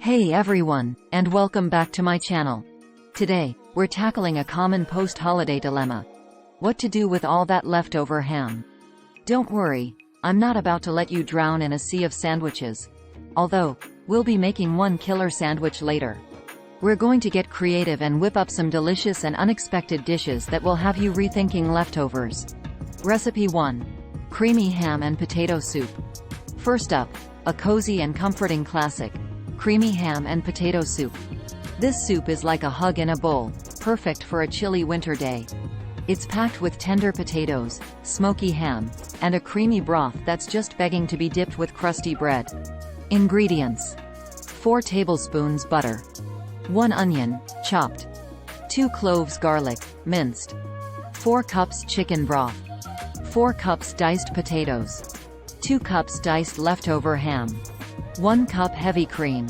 Hey everyone, and welcome back to my channel. Today, we're tackling a common post-holiday dilemma. What to do with all that leftover ham? Don't worry, I'm not about to let you drown in a sea of sandwiches. Although, we'll be making one killer sandwich later. We're going to get creative and whip up some delicious and unexpected dishes that will have you rethinking leftovers. Recipe 1. Creamy ham and potato soup. First up, a cozy and comforting classic. Creamy ham and potato soup. This soup is like a hug in a bowl, perfect for a chilly winter day. It's packed with tender potatoes, smoky ham, and a creamy broth that's just begging to be dipped with crusty bread. Ingredients: 4 tablespoons butter, 1 onion, chopped, 2 cloves garlic, minced, 4 cups chicken broth, 4 cups diced potatoes, 2 cups diced leftover ham, 1 cup heavy cream,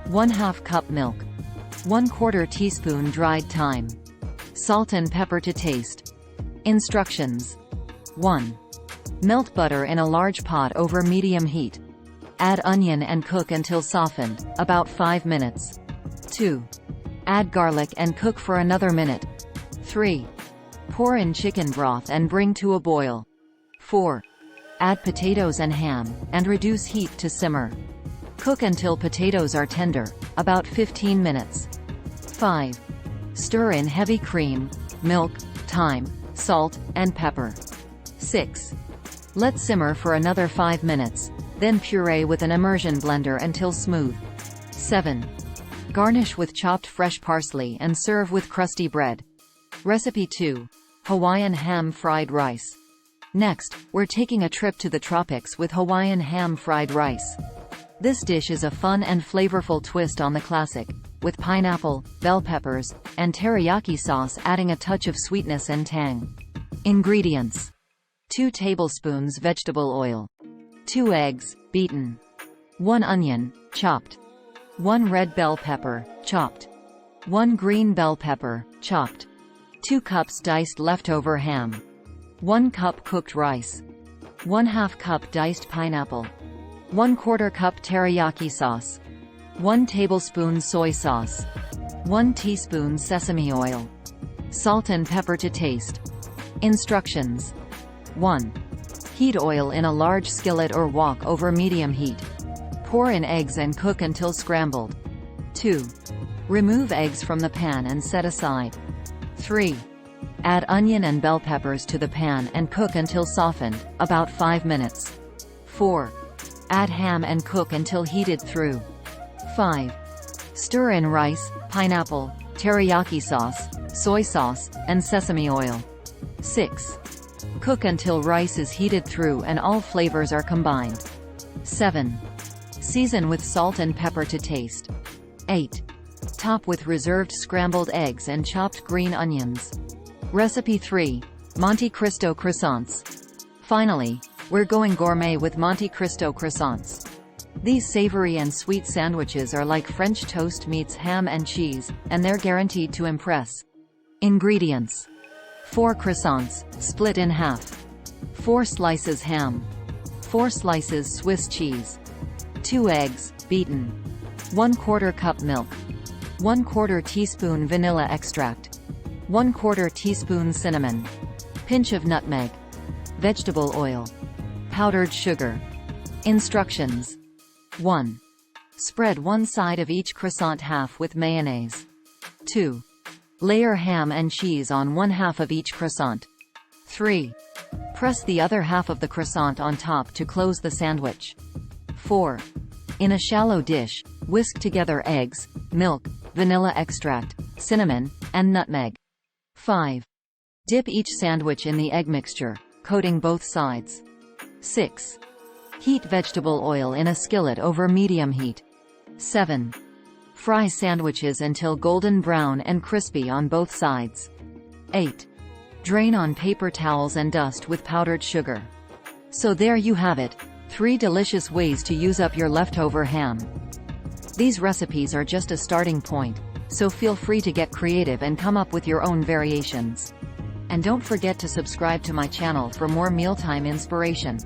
1/2 cup milk, 1/4 teaspoon dried thyme, salt and pepper to taste. Instructions: 1. Melt butter in a large pot over medium heat. Add onion and cook until softened, about 5 minutes. 2. Add garlic and cook for another minute. 3. Pour in chicken broth and bring to a boil. 4. Add potatoes and ham, and reduce heat to simmer. Cook until potatoes are tender, about 15 minutes. 5. Stir in heavy cream, milk, thyme, salt, and pepper. 6. Let simmer for another 5 minutes, then puree with an immersion blender until smooth. 7. Garnish with chopped fresh parsley and serve with crusty bread. Recipe 2. Hawaiian ham fried rice. Next, we're taking a trip to the tropics with Hawaiian ham fried rice. This dish is a fun and flavorful twist on the classic, with pineapple, bell peppers, and teriyaki sauce adding a touch of sweetness and tang. Ingredients: 2 tablespoons vegetable oil, 2 eggs, beaten, 1 onion, chopped, 1 red bell pepper, chopped, 1 green bell pepper, chopped, 2 cups diced leftover ham, 1 cup cooked rice, 1/2 cup diced pineapple, 1/4 cup teriyaki sauce, 1 tablespoon soy sauce, 1 teaspoon sesame oil, salt and pepper to taste. Instructions: 1. Heat oil in a large skillet or wok over medium heat. Pour in eggs and cook until scrambled. 2. Remove eggs from the pan and set aside. 3. Add onion and bell peppers to the pan and cook until softened, about 5 minutes. 4. Add ham and cook until heated through. 5. Stir in rice, pineapple, teriyaki sauce, soy sauce, and sesame oil. 6. Cook until rice is heated through and all flavors are combined. 7. Season with salt and pepper to taste. 8. Top with reserved scrambled eggs and chopped green onions. Recipe 3. Monte Cristo croissants. Finally, we're going gourmet with Monte Cristo croissants. These savory and sweet sandwiches are like French toast meets ham and cheese, and they're guaranteed to impress. Ingredients: 4 croissants, split in half, 4 slices ham, 4 slices Swiss cheese, 2 eggs, beaten, 1/4 cup milk, 1/4 teaspoon vanilla extract, 1/4 teaspoon cinnamon, pinch of nutmeg, vegetable oil, powdered sugar. Instructions: 1. Spread one side of each croissant half with mayonnaise. 2. Layer ham and cheese on 1/2 of each croissant. 3. Press the other half of the croissant on top to close the sandwich. 4. In a shallow dish, whisk together eggs, milk, vanilla extract, cinnamon, and nutmeg. 5. Dip each sandwich in the egg mixture, coating both sides. 6. Heat vegetable oil in a skillet over medium heat. 7. Fry sandwiches until golden brown and crispy on both sides. 8. Drain on paper towels and dust with powdered sugar. So there you have it, 3 delicious ways to use up your leftover ham. These recipes are just a starting point, so feel free to get creative and come up with your own variations. And don't forget to subscribe to my channel for more mealtime inspiration.